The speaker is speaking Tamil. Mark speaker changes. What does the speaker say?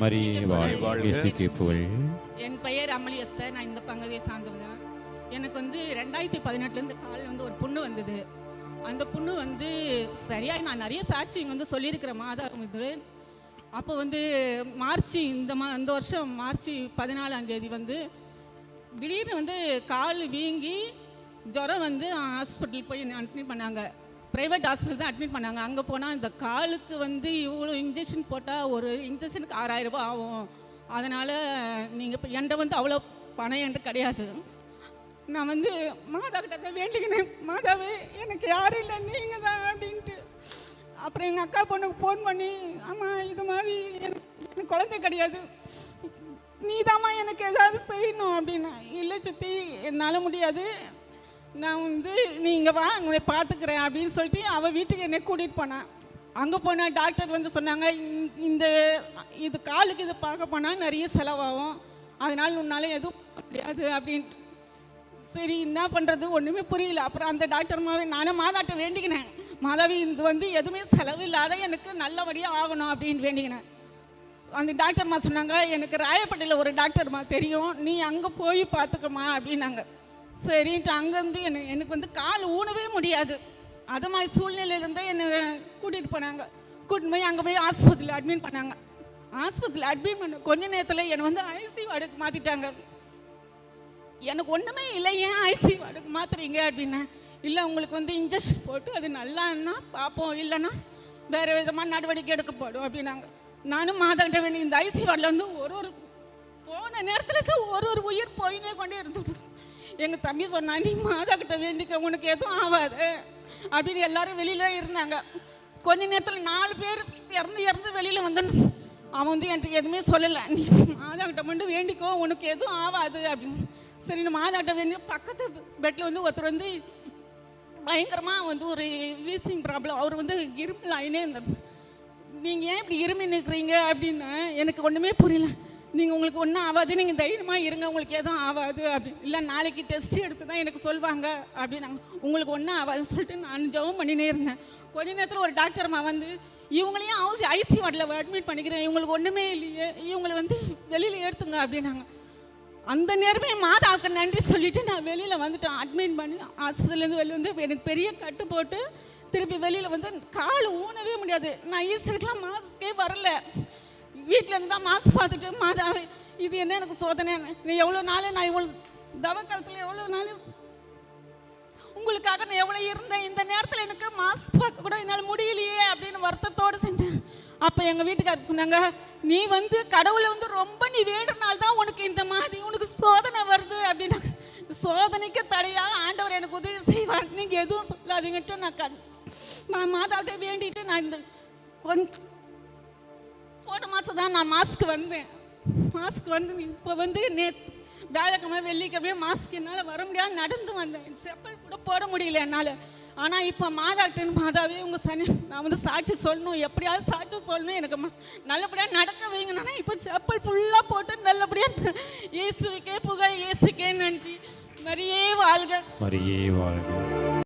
Speaker 1: மரியே வாழ்க, இயேசுக்கே புகழ்.
Speaker 2: என் பெயர் அமளி எஸ்தர். நான் இந்த பகுதியை சார்ந்தவங்க. எனக்கு 2018 கால் ஒரு புண்ணு வந்தது. அந்த புண்ணு சரியாக நான் நிறைய சாட்சி இங்கே சொல்லியிருக்கிற மாதம் இது. அப்போ மார்ச் இந்த வருஷம் மார்ச் 14ஆம் தேதி திடீர்னு கால் வீங்கி ஜுரம் ஹாஸ்பிட்டல் போய் அட்மிட் பண்ணாங்க. ப்ரைவேட் ஹாஸ்பிட்டல் தான் அட்மிட் பண்ணாங்க. அங்கே போனால் இந்த காலுக்கு இவ்வளோ இன்ஜெக்ஷன் போட்டால் ஒரு இன்ஜெக்ஷனுக்கு 6000 ரூபாய் ஆகும். அதனால் நீங்கள் இப்போ என்கிட்ட அவ்வளோ பணம் என்கிட்ட கிடையாது. நான் மாதாக்கிட்ட வேண்டிக்கினேன், மாதாவே எனக்கு யாரும் இல்லை, நீங்கள் தான் அப்படின்ட்டு. அப்புறம் எங்கள் அக்கா பொண்ணுக்கு ஃபோன் பண்ணி, ஆமாம் இது மாதிரி எனக்கு குழந்தை கிடையாது, நீ தாம்மா எனக்கு ஏதாவது செய்யணும் அப்படின்னா. இல்லை சித்தி என்னால் முடியாது, நான் நீ இங்கே வா உன்னை பார்த்துக்கிறேன் அப்படின்னு சொல்லிட்டு அவள் வீட்டுக்கு என்னை கூட்டிகிட்டு போனான். அங்கே போனால் டாக்டர் சொன்னாங்க, இது காலுக்கு இது பார்க்க போனால் நிறைய செலவாகும், அதனால் உன்னால் எதுவும் முடியாது அப்படின்ட்டு. சரி என்ன பண்ணுறது ஒன்றுமே புரியல. அப்புறம் அந்த டாக்டர்மாவே நானும் மாதாட்ட வேண்டிக்கினேன், மாதாவி இது எதுவுமே செலவு இல்லாத எனக்கு நல்லபடியாக ஆகணும் அப்படின்னு வேண்டிக்கினேன். அந்த டாக்டர்மா சொன்னாங்க, எனக்கு ராயப்பேட்டையில் ஒரு டாக்டர்மா தெரியும், நீ அங்கே போய் பார்த்துக்கம்மா அப்படின்னாங்க. சரின்ட்டு அங்கேருந்து எனக்கு கால் ஊனவே முடியாது. அது மாதிரி சூழ்நிலையிலேருந்து என்னை கூட்டிகிட்டு போனாங்க. கூட்டிட்டு போய் அங்கே போய் ஆஸ்பத்திரியில் அட்மிட் பண்ணாங்க. ஆஸ்பத்திரியில் அட்மிட் பண்ண கொஞ்ச நேரத்தில் என்னை ஐசியூ வார்டுக்கு மாற்றிட்டாங்க. எனக்கு ஒன்றுமே இல்லை, ஏன் ஐசியூ வார்டுக்கு மாற்றுறீங்க அப்படின்னா, இல்லை உங்களுக்கு இன்ஜெக்ஷன் போட்டு அது நல்லான்னா பார்ப்போம், இல்லைன்னா வேறு விதமாக நடவடிக்கை எடுக்கப்படும் அப்படின்னாங்க. நானும் மாதாக்கிட்ட வேண்டி இந்த ஐசியூ வார்டில் ஒரு போன நேரத்துக்கு ஒரு உயிர் போயினே கொண்டே இருந்தது. எங்கள் தம்பி சொன்னான், நீ மாதாக்கிட்ட வேண்டிக்க உனக்கு எதுவும் ஆகாது அப்படின்னு. எல்லாரும் வெளியில் இருந்தாங்க. கொஞ்ச நேரத்தில் 4 பேர் இறந்து வெளியில் வந்தேன். அவன் என்கிட்ட எதுவுமே சொல்லலை, நீ மாதாக்கிட்ட மட்டும் வேண்டிக்கோ உனக்கு எதுவும் ஆகாது அப்படின்னு. சரி நான் மாதாக்கிட்ட வேண்டி பக்கத்து பெட்டில் ஒருத்தர் பயங்கரமாக ஒரு வீசிங் ப்ராப்ளம். அவர் இரும்பு லைனே இருந்தார். நீங்கள் ஏன் இப்படி இருமி நிற்கிறீங்க அப்படின்னு எனக்கு ஒன்றுமே புரியல. நீங்கள் உங்களுக்கு ஒன்றும் ஆகாது, நீங்கள் தைரியமாக இருங்க, உங்களுக்கு எதுவும் ஆகாது அப்படி. இல்லை நாளைக்கு டெஸ்ட் எடுத்து தான் எனக்கு சொல்லுவாங்க அப்படின்னாங்க. உங்களுக்கு ஒன்றும் ஆகாதுன்னு சொல்லிட்டு நான் ஜெபம் பண்ணினே இருந்தேன். கொஞ்ச நேரத்தில் ஒரு டாக்டர்மா இவங்களையும் ஐசியூ வார்டில் அட்மிட் பண்ணிக்கிறேன், இவங்களுக்கு ஒன்றுமே இல்லையே, இவங்களை வெளியில் எடுத்துங்க அப்படின்னாங்க. அந்த நேரமே மாதாவுக்கு நன்றி சொல்லிவிட்டு நான் வெளியில் வந்துட்டேன். அட்மிட் பண்ணி ஆஸ்பத்திரிலேருந்து வெளியே எனக்கு பெரிய கட்டு போட்டு திருப்பி வெளியில் கால் ஊனவே முடியாது. நான் ஈஸ்டருக்கெலாம் மாஸ்க்கே வரல, வீட்டில் இருந்து தான் மாஸ்க் பார்த்துட்டு, மாதாவே இது என்ன எனக்கு சோதனை, நீ எவ்வளோ நாள் நான் இவ்வளோ தவக்காலத்தில் எவ்வளோ நாள் உங்களுக்காக நான் எவ்வளோ இருந்தேன், இந்த நேரத்தில் எனக்கு மாஸ்க் பார்க்க கூட என்னால் முடியலையே அப்படின்னு வருத்தத்தோடு செஞ்சேன். அப்போ எங்கள் வீட்டுக்காரர் சொன்னாங்க, நீ கடவுளை ரொம்ப நீ வேண்டுனால்தான் உனக்கு இந்த மாதிரி உனக்கு சோதனை வருது அப்படின்னாங்க. சோதனைக்கு தடையாக ஆண்டவர் எனக்கு உதவி செய்வார், நீங்கள் எதுவும் சொல்லாதீங்கன்ட்டு நான் மாதாவிட்ட வேண்டிட்டு நான் இந்த கொஞ்சம் போன மாதம் தான் நான் மாஸ்க் வந்தேன். இப்போ நேற்று வியாழக்கிழமை வெள்ளிக்கிழமையே மாஸ்க் என்னால் வர முடியாது, நடந்து வந்தேன், செப்பல் கூட போட முடியல என்னால். ஆனால் இப்போ மாதாவே உங்கள் சனி நான் சாட்சி சொல்லணும், எப்படியாவது சாட்சி சொல்லணும், எனக்கு நல்லபடியாக நடக்க வைங்கன்னா இப்போ செப்பல் ஃபுல்லாக போட்டு நல்லபடியாக இயேசுக்கே புகழ், இயேசுக்கே நன்றி. மரியே வாழ்க,
Speaker 1: மரியே வாழ்க.